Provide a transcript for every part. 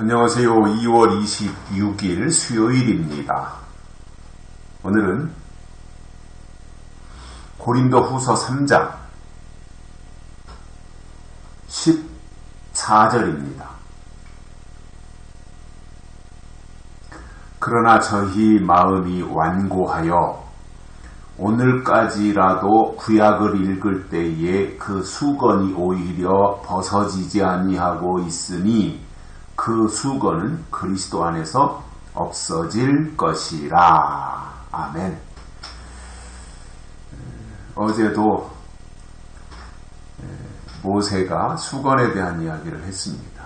안녕하세요. 2월 26일 수요일입니다. 오늘은 고린도후서 3장 14절입니다. 그러나 저희 마음이 완고하여 오늘까지라도 구약을 읽을 때에 그 수건이 오히려 벗어지지 아니하고 있으니 그 수건은 그리스도 안에서 없어질 것이라. 아멘. 어제도 모세가 수건에 대한 이야기를 했습니다.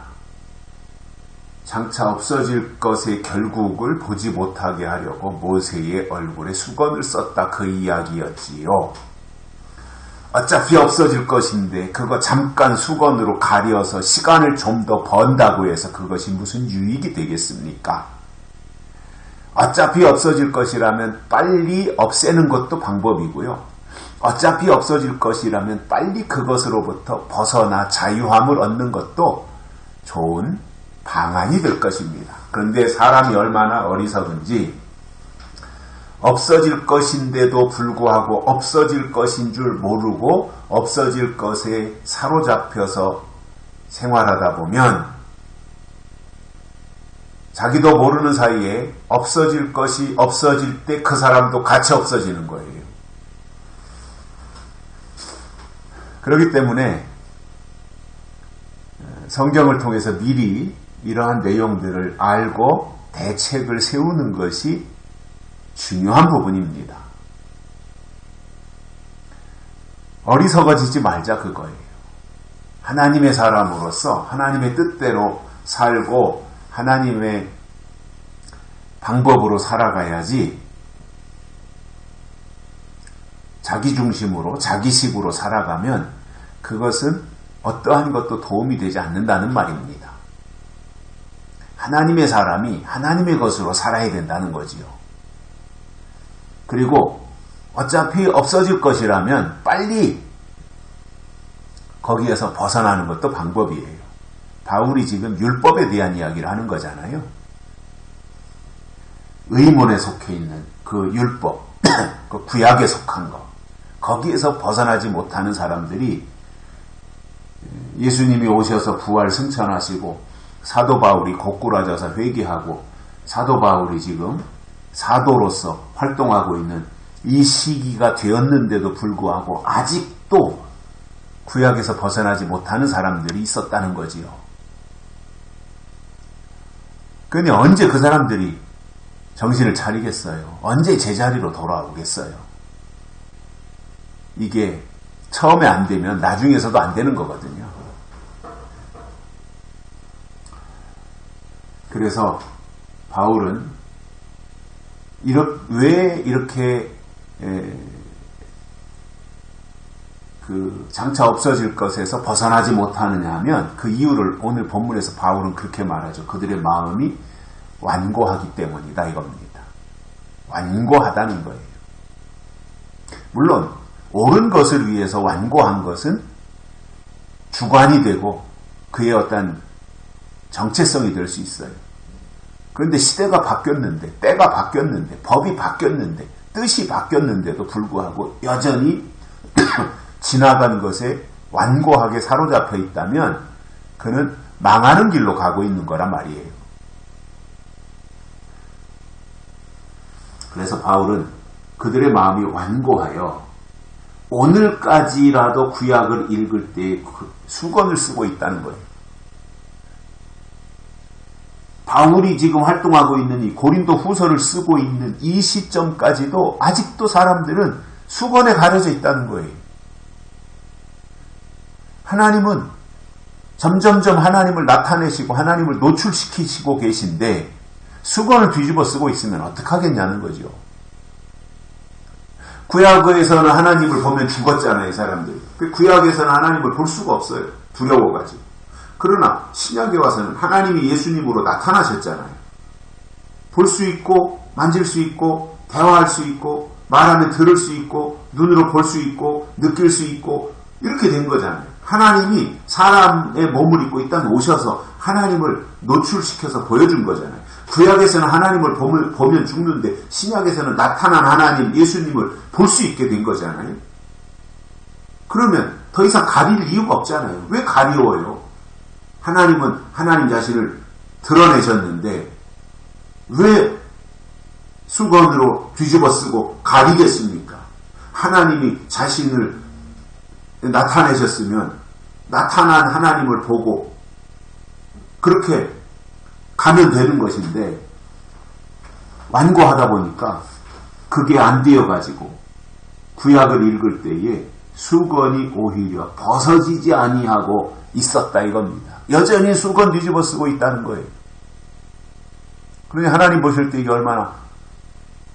장차 없어질 것의 결국을 보지 못하게 하려고 모세의 얼굴에 수건을 썼다, 그 이야기였지요. 어차피 없어질 것인데 그거 잠깐 수건으로 가려서 시간을 좀 더 번다고 해서 그것이 무슨 유익이 되겠습니까? 어차피 없어질 것이라면 빨리 없애는 것도 방법이고요. 어차피 없어질 것이라면 빨리 그것으로부터 벗어나 자유함을 얻는 것도 좋은 방안이 될 것입니다. 그런데 사람이 얼마나 어리석은지 없어질 것인데도 불구하고 없어질 것인 줄 모르고 없어질 것에 사로잡혀서 생활하다 보면 자기도 모르는 사이에 없어질 것이 없어질 때 그 사람도 같이 없어지는 거예요. 그렇기 때문에 성경을 통해서 미리 이러한 내용들을 알고 대책을 세우는 것이 중요한 부분입니다. 어리석어지지 말자, 그거예요. 하나님의 사람으로서 하나님의 뜻대로 살고 하나님의 방법으로 살아가야지 자기중심으로 자기식으로 살아가면 그것은 어떠한 것도 도움이 되지 않는다는 말입니다. 하나님의 사람이 하나님의 것으로 살아야 된다는 거지요. 그리고 어차피 없어질 것이라면 빨리 거기에서 벗어나는 것도 방법이에요. 바울이 지금 율법에 대한 이야기를 하는 거잖아요. 의문에 속해 있는 그 율법, 그 구약에 속한 거, 거기에서 벗어나지 못하는 사람들이 예수님이 오셔서 부활 승천하시고 사도 바울이 고꾸라져서 회개하고 사도 바울이 지금 사도로서 활동하고 있는 이 시기가 되었는데도 불구하고 아직도 구약에서 벗어나지 못하는 사람들이 있었다는 거지요. 그런데 언제 그 사람들이 정신을 차리겠어요? 언제 제자리로 돌아오겠어요? 이게 처음에 안 되면 나중에서도 안 되는 거거든요. 그래서 바울은 왜 이렇게 그 장차 없어질 것에서 벗어나지 못하느냐 하면 그 이유를 오늘 본문에서 바울은 그렇게 말하죠. 그들의 마음이 완고하기 때문이다, 이겁니다. 완고하다는 거예요. 물론 옳은 것을 위해서 완고한 것은 주관이 되고 그의 어떤 정체성이 될 수 있어요. 그런데 시대가 바뀌었는데, 때가 바뀌었는데, 법이 바뀌었는데, 뜻이 바뀌었는데도 불구하고 여전히 지나간 것에 완고하게 사로잡혀 있다면 그는 망하는 길로 가고 있는 거란 말이에요. 그래서 바울은 그들의 마음이 완고하여 오늘까지라도 구약을 읽을 때 수건을 쓰고 있다는 거예요. 바울이 지금 활동하고 있는 이 고린도 후서를 쓰고 있는 이 시점까지도 아직도 사람들은 수건에 가려져 있다는 거예요. 하나님은 점점점 하나님을 나타내시고 하나님을 노출시키시고 계신데 수건을 뒤집어 쓰고 있으면 어떡하겠냐는 거죠. 구약에서는 하나님을 보면 죽었잖아요, 사람들이. 구약에서는 하나님을 볼 수가 없어요. 두려워가지고. 그러나 신약에 와서는 하나님이 예수님으로 나타나셨잖아요. 볼 수 있고 만질 수 있고 대화할 수 있고 말하면 들을 수 있고 눈으로 볼 수 있고 느낄 수 있고 이렇게 된 거잖아요. 하나님이 사람의 몸을 입고 이 땅에 오셔서 하나님을 노출시켜서 보여준 거잖아요. 구약에서는 하나님을 보면 죽는데 신약에서는 나타난 하나님 예수님을 볼 수 있게 된 거잖아요. 그러면 더 이상 가릴 이유가 없잖아요. 왜 가리워요? 하나님은 하나님 자신을 드러내셨는데 왜 수건으로 뒤집어 쓰고 가리겠습니까? 하나님이 자신을 나타내셨으면 나타난 하나님을 보고 그렇게 가면 되는 것인데 완고하다 보니까 그게 안 되어가지고 구약을 읽을 때에 수건이 오히려 벗어지지 아니하고 있었다 이겁니다. 여전히 수건 뒤집어 쓰고 있다는 거예요. 그러니 하나님 보실 때 이게 얼마나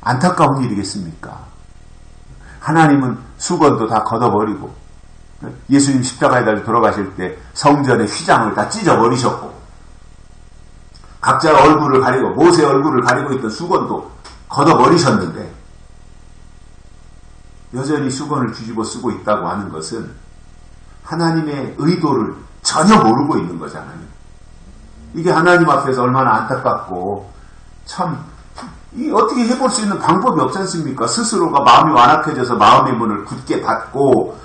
안타까운 일이겠습니까? 하나님은 수건도 다 걷어버리고 예수님 십자가에 달려 돌아가실 때 성전의 휘장을 다 찢어버리셨고 각자 얼굴을 가리고 모세 얼굴을 가리고 있던 수건도 걷어버리셨는데 여전히 수건을 뒤집어 쓰고 있다고 하는 것은 하나님의 의도를 전혀 모르고 있는 거잖아요. 이게 하나님 앞에서 얼마나 안타깝고 참 어떻게 해볼 수 있는 방법이 없지 않습니까? 스스로가 마음이 완악해져서 마음의 문을 굳게 닫고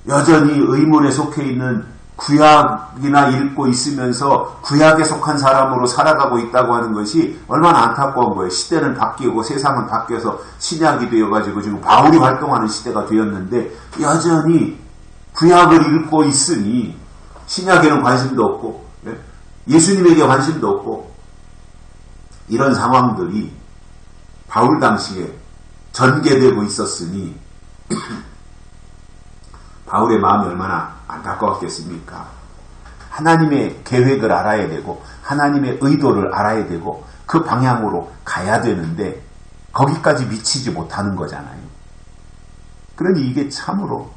여전히 의문에 속해 있는 구약이나 읽고 있으면서 구약에 속한 사람으로 살아가고 있다고 하는 것이 얼마나 안타까운 거예요. 시대는 바뀌고 세상은 바뀌어서 신약이 되어가지고 지금 바울이 활동하는 시대가 되었는데 여전히 구약을 읽고 있으니 신약에는 관심도 없고 예수님에게 관심도 없고 이런 상황들이 바울 당시에 전개되고 있었으니 바울의 마음이 얼마나 안타까웠겠습니까? 하나님의 계획을 알아야 되고 하나님의 의도를 알아야 되고 그 방향으로 가야 되는데 거기까지 미치지 못하는 거잖아요. 그러니 이게 참으로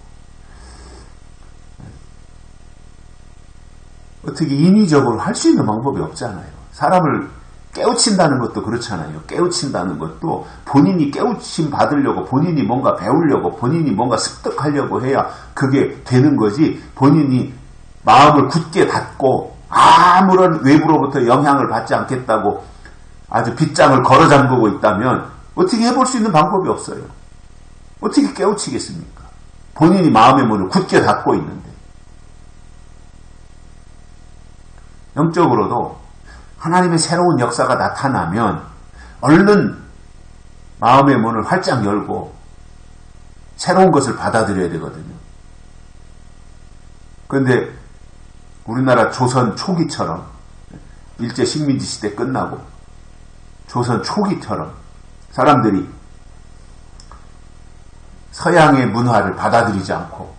어떻게 인위적으로 할 수 있는 방법이 없잖아요. 사람을 깨우친다는 것도 그렇잖아요. 깨우친다는 것도 본인이 깨우침 받으려고 본인이 뭔가 배우려고 본인이 뭔가 습득하려고 해야 그게 되는 거지 본인이 마음을 굳게 닫고 아무런 외부로부터 영향을 받지 않겠다고 아주 빗장을 걸어 잠그고 있다면 어떻게 해볼 수 있는 방법이 없어요. 어떻게 깨우치겠습니까? 본인이 마음의 문을 굳게 닫고 있는데. 영적으로도 하나님의 새로운 역사가 나타나면 얼른 마음의 문을 활짝 열고 새로운 것을 받아들여야 되거든요. 그런데 우리나라 조선 초기처럼 일제 식민지 시대 끝나고 조선 초기처럼 사람들이 서양의 문화를 받아들이지 않고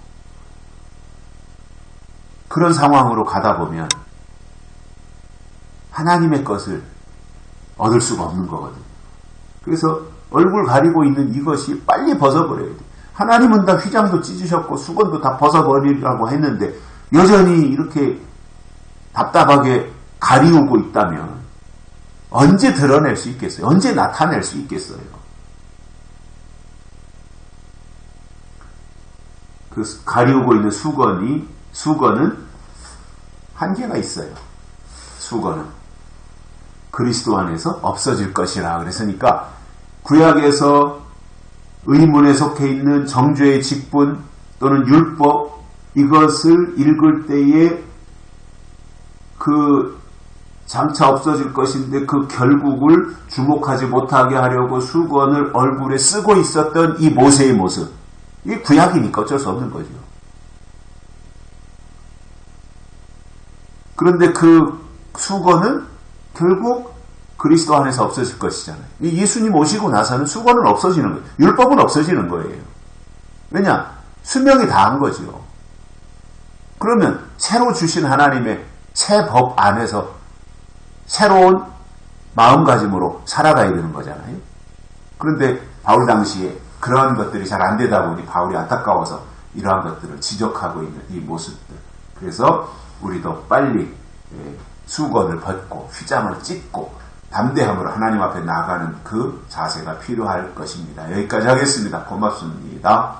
그런 상황으로 가다 보면 하나님의 것을 얻을 수가 없는 거거든요. 그래서 얼굴 가리고 있는 이것이 빨리 벗어버려야 돼요. 하나님은 다 휘장도 찢으셨고 수건도 다 벗어버리라고 했는데 여전히 이렇게 답답하게 가리우고 있다면 언제 드러낼 수 있겠어요? 언제 나타낼 수 있겠어요? 그 가리우고 있는 수건은 한계가 있어요. 수건은. 그리스도 안에서 없어질 것이라 그랬으니까 구약에서 의문에 속해 있는 정죄의 직분 또는 율법 이것을 읽을 때에 그 장차 없어질 것인데 그 결국을 주목하지 못하게 하려고 수건을 얼굴에 쓰고 있었던 이 모세의 모습 이게 구약이니까 어쩔 수 없는 거죠. 그런데 그 수건은 결국 그리스도 안에서 없어질 것이잖아요. 예수님 오시고 나서는 수건은 없어지는 거예요. 율법은 없어지는 거예요. 왜냐? 수명이 다한 거죠. 그러면 새로 주신 하나님의 새 법 안에서 새로운 마음가짐으로 살아가야 되는 거잖아요. 그런데 바울 당시에 그러한 것들이 잘 안 되다 보니 바울이 안타까워서 이러한 것들을 지적하고 있는 이 모습들. 그래서 우리도 빨리 수건을 벗고 휘장을 찢고 담대함으로 하나님 앞에 나아가는 그 자세가 필요할 것입니다. 여기까지 하겠습니다. 고맙습니다.